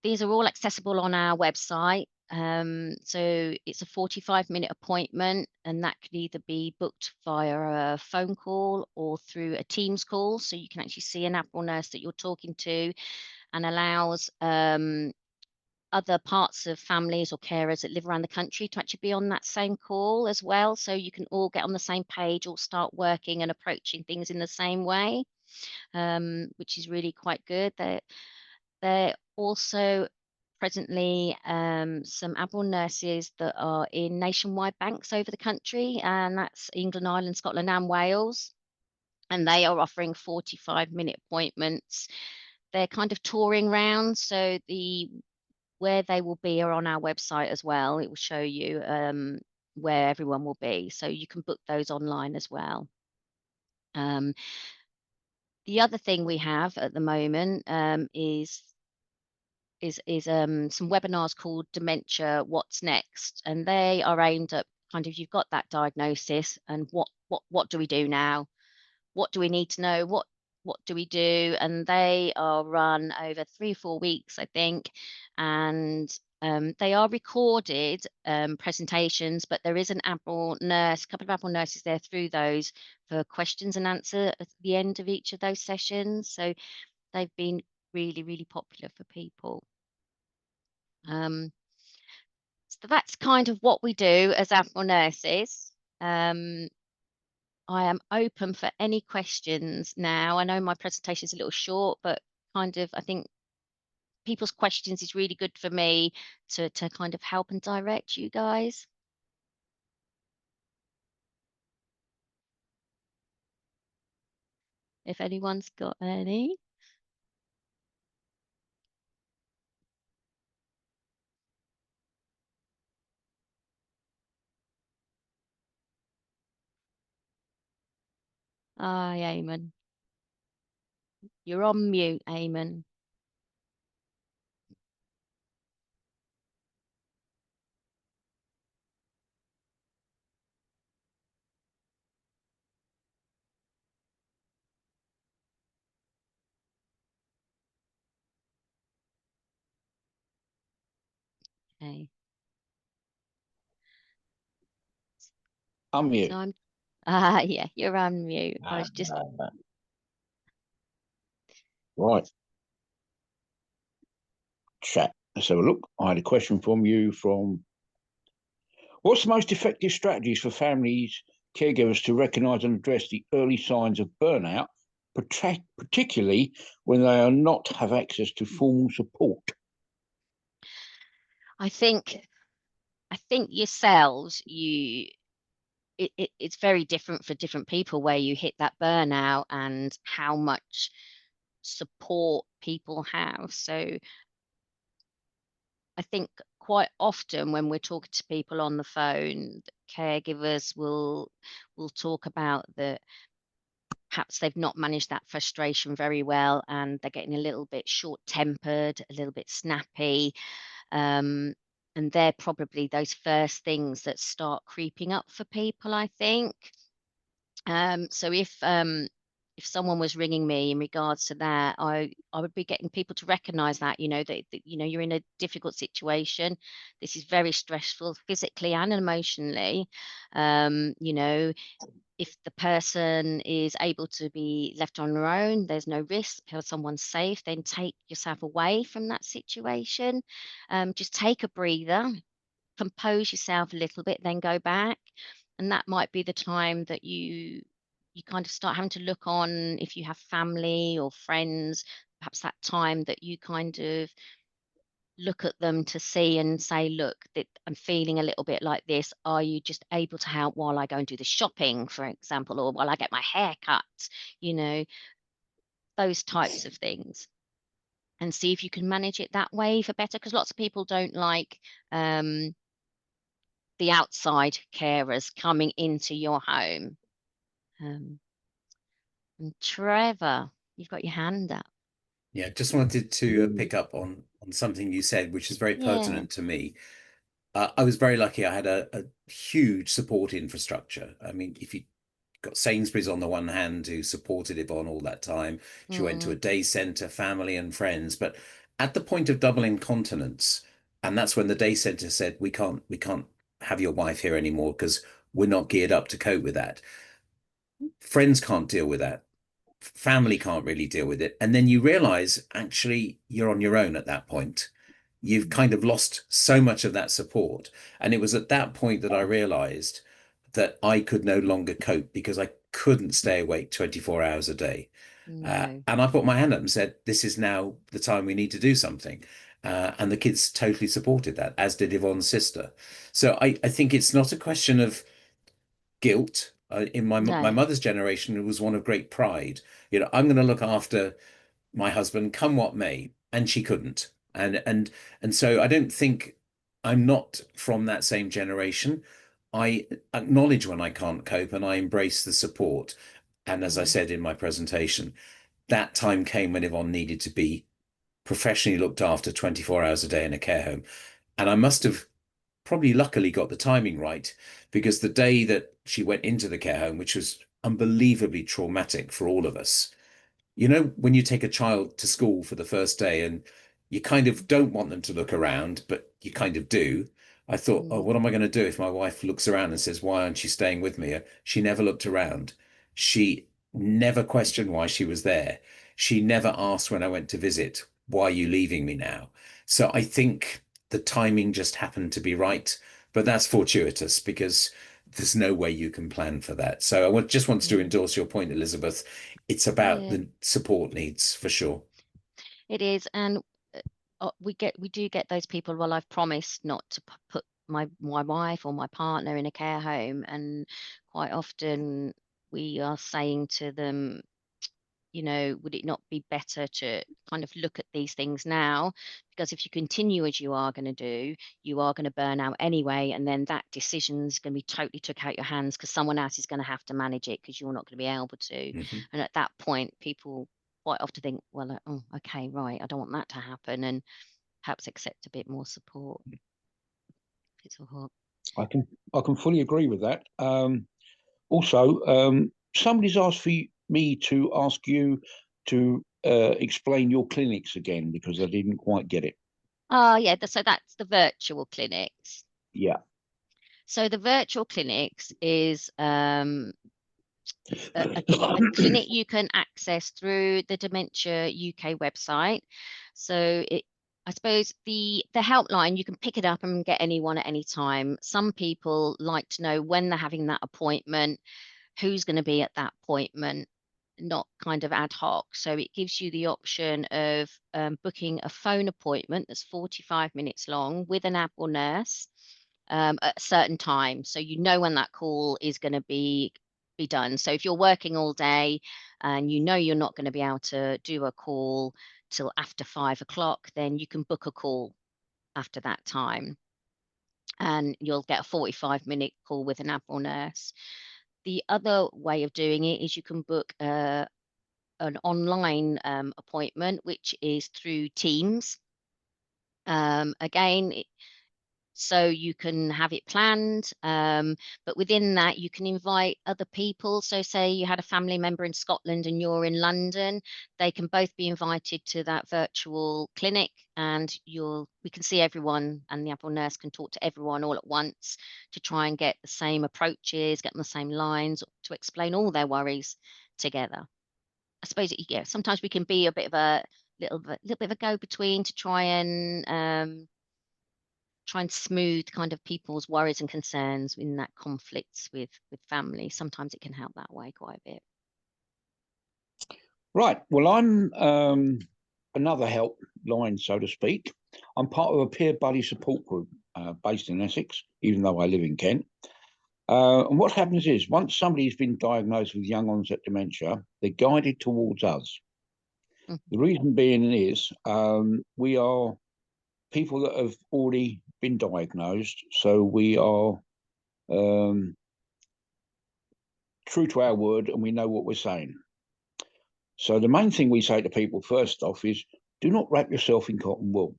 These are all accessible on our website. So it's a 45-minute appointment, and that could either be booked via a phone call or through a Teams call. So you can actually see an Admiral nurse that you're talking to, and allows other parts of families or carers that live around the country to actually be on that same call as well. So you can all get on the same page, all start working and approaching things in the same way, which is really quite good. They're also presently some Admiral nurses that are in nationwide banks over the country, and that's England, Ireland, Scotland, and Wales. And they are offering 45-minute appointments. They're kind of touring round, so where they will be are on our website as well. It will show you where everyone will be, so you can book those online as well. The other thing we have at the moment is some webinars called Dementia What's Next, and they are aimed at kind of, you've got that diagnosis, and what do we do now? What do we need to know? What do we do? And they are run over 3 or 4 weeks, I think, and they are recorded presentations, but there is a couple of Admiral nurses there through those for questions and answer at the end of each of those sessions. So they've been really, really popular for people. So that's kind of what we do as Admiral nurses. I am open for any questions now. I know my presentation is a little short, but kind of, I think people's questions is really good for me to kind of help and direct you guys. If anyone's got any. Hi, Eamon. You're on mute, Eamon. Okay. Unmute. So I'm, yeah, you're on mute. I was just, Right. Chat. Let's have a look. I had a question from you from, what's the most effective strategies for families, caregivers to recognise and address the early signs of burnout, particularly when they are not have access to formal support? I think yourselves, it's very different for different people where you hit that burnout and how much support people have. So I think quite often when we're talking to people on the phone, caregivers will talk about that perhaps they've not managed that frustration very well and they're getting a little bit short-tempered, a little bit snappy. And they're probably those first things that start creeping up for people, I think. So if someone was ringing me in regards to that, I would be getting people to recognize that, that you're in a difficult situation. This is very stressful physically and emotionally. If the person is able to be left on their own, there's no risk, someone's safe, then take yourself away from that situation. Just take a breather, compose yourself a little bit, then go back. And that might be the time that you kind of start having to look on, if you have family or friends, perhaps that time that you kind of look at them to see and say, look, that I'm feeling a little bit like this. Are you just able to help while I go and do the shopping, for example, or while I get my hair cut? Those types of things. And see if you can manage it that way for better, because lots of people don't like the outside carers coming into your home. And Trevor, you've got your hand up. Yeah, just wanted to pick up on something you said, which is very Yeah. pertinent to me. I was very lucky. I had a huge support infrastructure. I mean, if you got Sainsbury's on the one hand, who supported Yvonne all that time, she went to a day centre, family and friends. But at the point of double incontinence, and that's when the day centre said, we can't have your wife here anymore because we're not geared up to cope with that. Friends can't deal with that. Family can't really deal with it. And then you realize actually you're on your own at that point. You've kind of lost so much of that support. And it was at that point that I realized that I could no longer cope because I couldn't stay awake 24 hours a day. No. And I put my hand up and said, this is now the time we need to do something. And the kids totally supported that, as did Yvonne's sister. So I think it's not a question of guilt. In my No. mother's generation, it was one of great pride. I'm going to look after my husband, come what may, and she couldn't. And so I don't think, I'm not from that same generation. I acknowledge when I can't cope and I embrace the support. And as I said in my presentation, that time came when Yvonne needed to be professionally looked after 24 hours a day in a care home. And I must have probably luckily got the timing right, because the day that she went into the care home, which was unbelievably traumatic for all of us, when you take a child to school for the first day and you kind of don't want them to look around, but you kind of do. I thought, oh, what am I going to do if my wife looks around and says, why aren't you staying with me? She never looked around. She never questioned why she was there. She never asked when I went to visit, why are you leaving me now? So I think the timing just happened to be right, but that's fortuitous because there's no way you can plan for that. So I just wanted to endorse your point, Elizabeth. It's about the support needs for sure. It is, and we do get those people. Well, I've promised not to put my wife or my partner in a care home, and quite often we are saying to them, would it not be better to kind of look at these things now? Because if you continue as you are going to do, you are going to burn out anyway. And then that decision is going to be totally took out your hands because someone else is going to have to manage it because you're not going to be able to. And at that point, people quite often think, well, oh, okay, right, I don't want that to happen. And perhaps accept a bit more support. It's a hard. I can fully agree with that. Also, somebody's asked for me to ask you to explain your clinics again because I didn't quite get it. Oh, yeah. So that's the virtual clinics. Yeah. So the virtual clinics is a clinic you can access through the Dementia UK website. So I suppose the helpline, you can pick it up and get anyone at any time. Some people like to know when they're having that appointment, who's going to be at that appointment, not kind of ad hoc. So it gives you the option of booking a phone appointment that's 45 minutes long with an app or nurse at a certain time. So you know when that call is going to be done. So if you're working all day and you know you're not going to be able to do a call till after 5 o'clock, then you can book a call after that time and you'll get a 45-minute call with an app or nurse. The other way of doing it is you can book an online appointment, which is through Teams. Again, so you can have it planned, but within that you can invite other people. So say you had a family member in Scotland and you're in London, they can both be invited to that virtual clinic, and we can see everyone, and the Apple nurse can talk to everyone all at once to try and get the same approaches, get on the same lines, to explain all their worries together. I suppose sometimes we can be a bit of a little bit of a go between to try and smooth kind of people's worries and concerns in that conflicts with family. Sometimes it can help that way quite a bit. Right. Well, I'm another help line, so to speak. I'm part of a peer buddy support group based in Essex, even though I live in Kent. And what happens is, once somebody's been diagnosed with young onset dementia, they're guided towards us. Mm-hmm. The reason being is we are people that have already been diagnosed, so we are true to our word and we know what we're saying. So the main thing we say to people first off is, do not wrap yourself in cotton wool.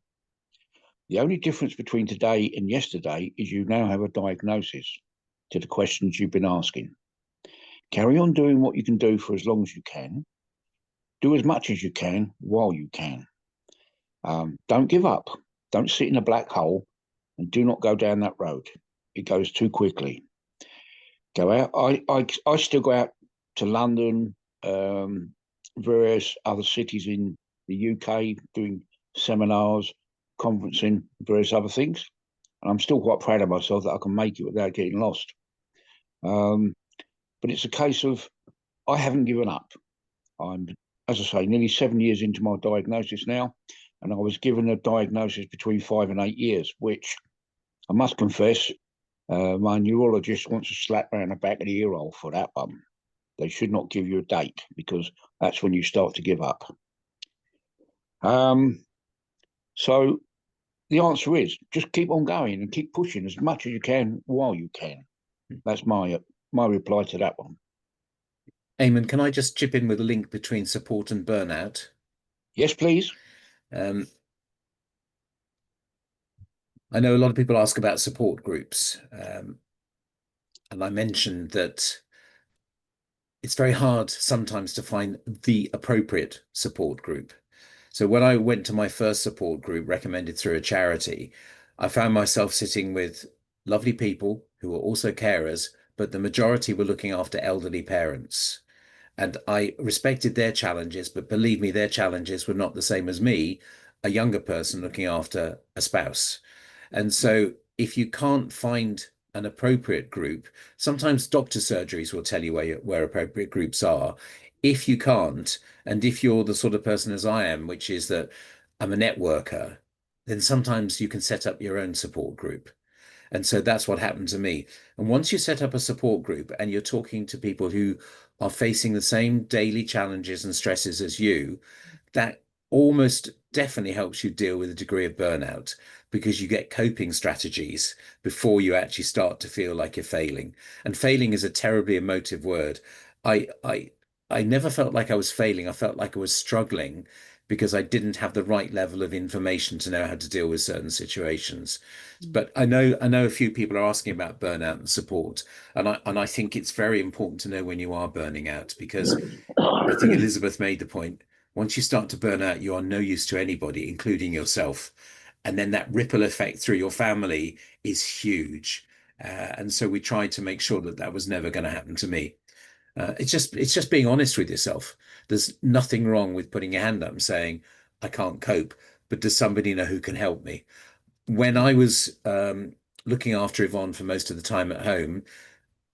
The only difference between today and yesterday is you now have a diagnosis to the questions you've been asking. Carry on doing what you can do for as long as you can. Do as much as you can while you can. Don't give up. Don't sit in a black hole, and do not go down that road. It goes too quickly. Go out. I still go out to London, various other cities in the UK, doing seminars, conferencing, various other things. And I'm still quite proud of myself that I can make it without getting lost. But it's a case of I haven't given up. I'm, as I say, nearly 7 years into my diagnosis now, and I was given a diagnosis between 5 and 8 years, which I must confess, my neurologist wants to slap around the back of the ear hole for that one. They should not give you a date, because that's when you start to give up. So the answer is just keep on going and keep pushing as much as you can while you can. That's my reply to that one. Eamon, can I just chip in with a link between support and burnout? Yes, please. I know a lot of people ask about support groups, and I mentioned that it's very hard sometimes to find the appropriate support group. So when I went to my first support group recommended through a charity, I found myself sitting with lovely people who were also carers, but the majority were looking after elderly parents. And I respected their challenges, but believe me, their challenges were not the same as me, a younger person looking after a spouse. And so if you can't find an appropriate group, sometimes doctor surgeries will tell you where appropriate groups are. If you can't, and if you're the sort of person as I am, which is that I'm a networker, then sometimes you can set up your own support group. And so that's what happened to me. And once you set up a support group and you're talking to people who are facing the same daily challenges and stresses as you, that almost definitely helps you deal with a degree of burnout, because you get coping strategies before you actually start to feel like you're failing. And failing is a terribly emotive word. I never felt like I was failing. I felt like I was struggling because I didn't have the right level of information to know how to deal with certain situations. But I know a few people are asking about burnout and support, and I think it's very important to know when you are burning out, because I think Elizabeth made the point. Once you start to burn out, you are no use to anybody, including yourself. and then that ripple effect through your family is huge. And so we tried to make sure that that was never going to happen to me. It's just being honest with yourself. There's nothing wrong with putting your hand up and saying, I can't cope, but does somebody know who can help me? When I was looking after Yvonne for most of the time at home,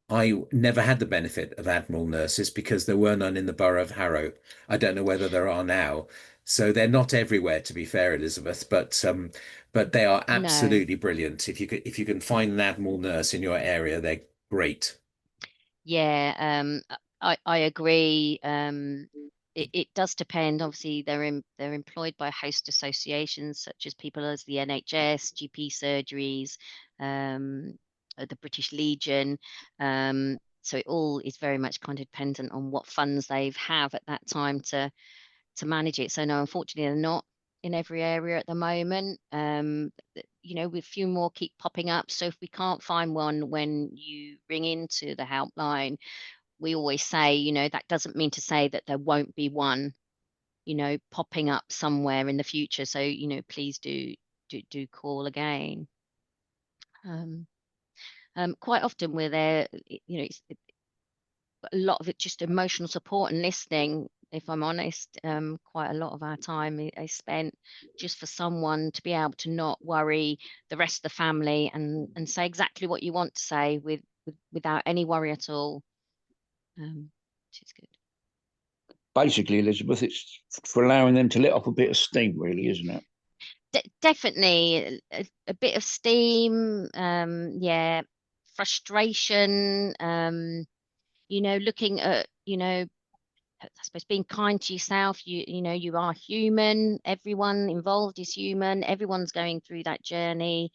I never had the benefit of Admiral nurses because there were none in the borough of Harrow. I don't know whether there are now. So they're not everywhere, to be fair, Elizabeth, but they are No. absolutely brilliant. If you can find an Admiral nurse in your area, they're great. Yeah, I agree. It does depend. Obviously, they're employed by host associations such as people as the NHS, GP surgeries, the British Legion. So it all is very much kind of dependent on what funds they have at that time to manage it. So no, unfortunately, they're not in every area at the moment. You know, with few more keep popping up. So if we can't find one when you ring into the helpline, we always say, you know, that doesn't mean to say that there won't be one, you know, popping up somewhere in the future. So, you know, please do call again. Quite often we're there, you know, it's a lot of it just emotional support and listening. If I'm honest, quite a lot of our time is spent just for someone to be able to not worry the rest of the family and say exactly what you want to say without any worry at all, which is good. Basically, Elizabeth, it's for allowing them to let off a bit of steam, really, isn't it? Definitely a bit of steam, yeah, frustration, you know, looking at, you know, I suppose being kind to yourself. You know, you are human. Everyone involved is human. Everyone's going through that journey.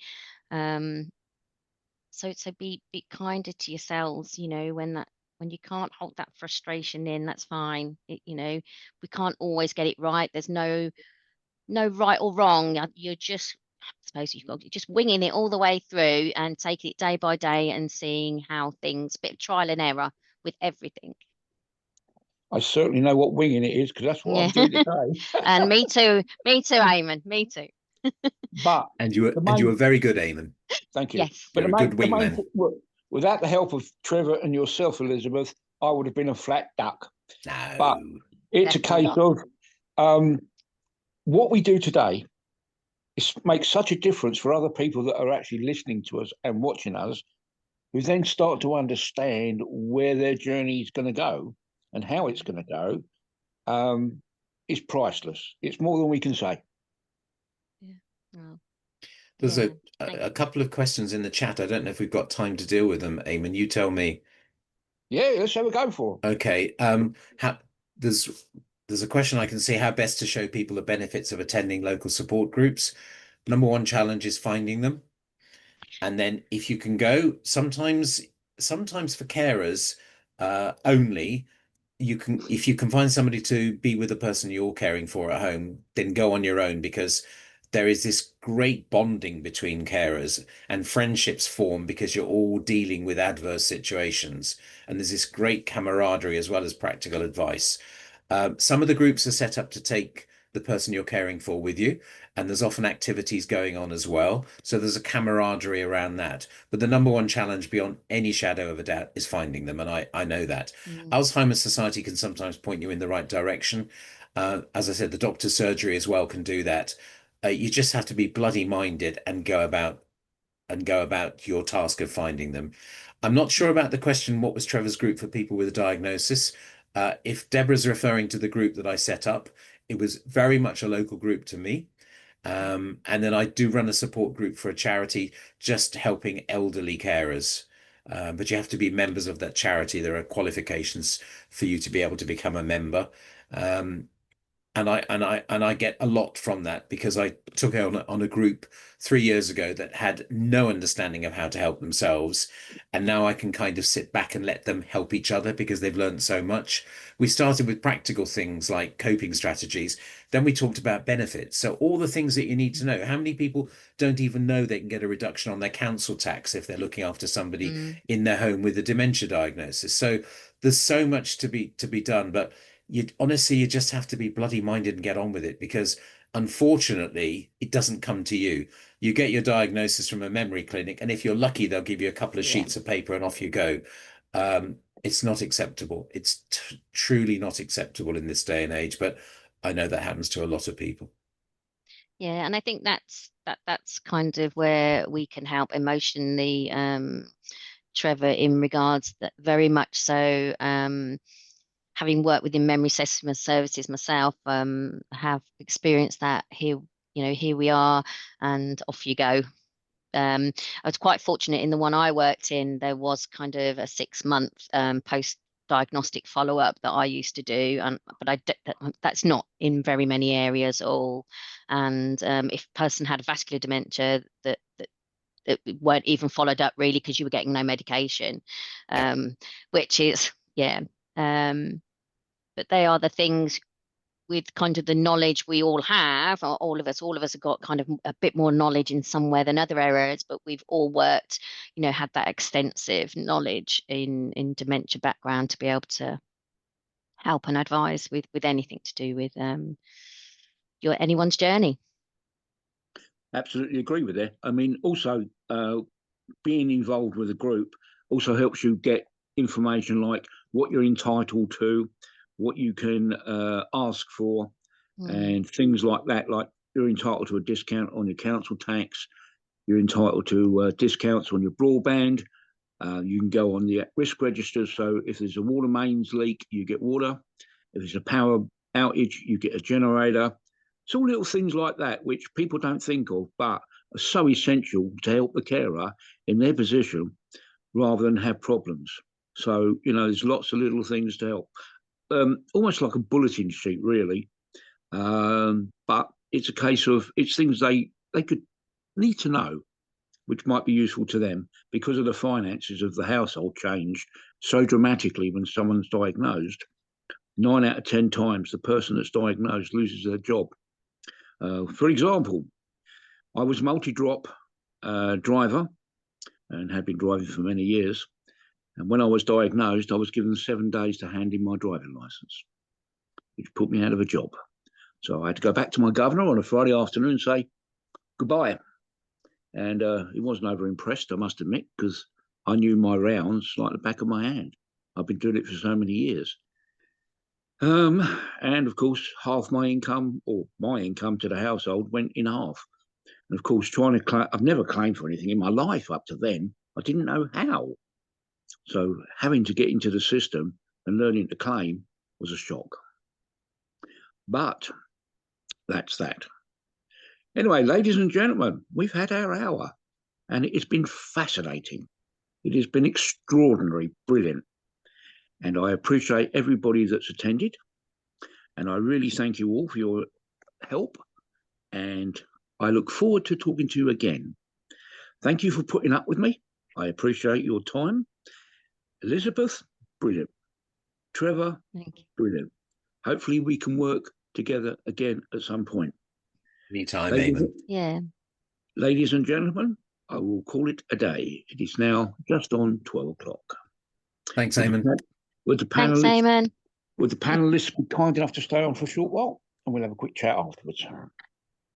So be kinder to yourselves. You know, when you can't hold that frustration in, that's fine. You know, we can't always get it right. There's no right or wrong. You're just, I suppose you're just winging it all the way through and taking it day by day and seeing how things, bit of trial and error with everything. I certainly know what winging it is because that's what Yeah. I'm doing today. And me too, Eamon, me too. But And you the were very good, Eamon. thank you. Yes. But You're a good wingman. without the help of Trevor and yourself, Elizabeth, I would have been a flat duck. No. But it's Definitely a case of what we do today is make such a difference for other people that are actually listening to us and watching us, who then start to understand where their journey is going to go and how it's going to go. Is priceless. It's more than we can say. Yeah. Well, There's yeah. a couple of questions in the chat. I don't know if we've got time to deal with them, Eamon. You tell me. Yeah, let's have a go for it. Okay. There's a question I can see: how best to show people the benefits of attending local support groups. Number one challenge is finding them. And then if you can go, sometimes for carers only, if you can find somebody to be with the person you're caring for at home, then go on your own, because there is this great bonding between carers and friendships form because you're all dealing with adverse situations. And there's this great camaraderie as well as practical advice. Some of the groups are set up to take the person you're caring for with you, and there's often activities going on as well. So there's a camaraderie around that. But the number one challenge, beyond any shadow of a doubt, is finding them. And I know that. Alzheimer's Society can sometimes point you in the right direction. As I said, the doctor's surgery as well can do that. You just have to be bloody minded and go about your task of finding them. I'm not sure about the question, what was Trevor's group for people with a diagnosis? If Deborah's referring to the group that I set up, it was very much a local group to me. And then I do run a support group for a charity just helping elderly carers. But you have to be members of that charity. There are qualifications for you to be able to become a member. And I get a lot from that, because I took it on a group 3 years ago that had no understanding of how to help themselves, and now I can kind of sit back and let them help each other because they've learned so much. We started with practical things like coping strategies, then we talked about benefits. So all the things that you need to know. How many people don't even know they can get a reduction on their council tax if they're looking after somebody in their home with a dementia diagnosis? So there's so much to be done, but you just have to be bloody minded and get on with it, because unfortunately, it doesn't come to you. You get your diagnosis from a memory clinic, and if you're lucky, they'll give you a couple of Yeah. sheets of paper and off you go. It's not acceptable. It's truly not acceptable in this day and age, but I know that happens to a lot of people. Yeah, and I think that's kind of where we can help emotionally, Trevor, in regards that very much so. Having worked within memory assessment services myself, have experienced that here. Here we are, and off you go. I was quite fortunate in the one I worked in. There was kind of a 6-month post diagnostic follow up that I used to do, but that's not in very many areas at all. And if a person had a vascular dementia, that weren't even followed up really, because you were getting no medication, which is but they are the things, with kind of the knowledge we all have, or all of us have got kind of a bit more knowledge in somewhere than other areas, but we've all worked, had that extensive knowledge in dementia background to be able to help and advise with anything to do with anyone's journey. Absolutely agree with that. I mean, also being involved with a group also helps you get information like what you're entitled to, what you can ask for, and things like that. Like, you're entitled to a discount on your council tax, you're entitled to discounts on your broadband. You can go on the at-risk register, so if there's a water mains leak, you get water. If there's a power outage, you get a generator. It's all little things like that which people don't think of, but are so essential to help the carer in their position rather than have problems. So, there's lots of little things to help. Almost like a bulletin sheet, really. But it's a case of, it's things they could need to know, which might be useful to them, because of the finances of the household change so dramatically when someone's diagnosed. 9 out of 10 times, the person that's diagnosed loses their job. For example, I was multi-drop driver and had been driving for many years. And when I was diagnosed, I was given 7 days to hand in my driving license, which put me out of a job. So I had to go back to my governor on a Friday afternoon and say goodbye. And he wasn't over impressed, I must admit, because I knew my rounds like the back of my hand. I've been doing it for so many years. And of course, half my income, or my income to the household, went in half. And of course, trying to claim, I've never claimed for anything in my life up to then. I didn't know how. So having to get into the system and learning to claim was a shock. But that's that. Anyway, ladies and gentlemen, we've had our hour, and it's been fascinating. It has been extraordinary, brilliant. And I appreciate everybody that's attended. And I really thank you all for your help. And I look forward to talking to you again. Thank you for putting up with me. I appreciate your time. Elizabeth, brilliant. Trevor, brilliant. Hopefully we can work together again at some point. Anytime, Eamon. Yeah. Ladies and gentlemen, I will call it a day. It is now just on 12 o'clock. Thanks, Eamon. Thanks, Eamon. Would the panelists be kind enough to stay on for a short while? And we'll have a quick chat afterwards.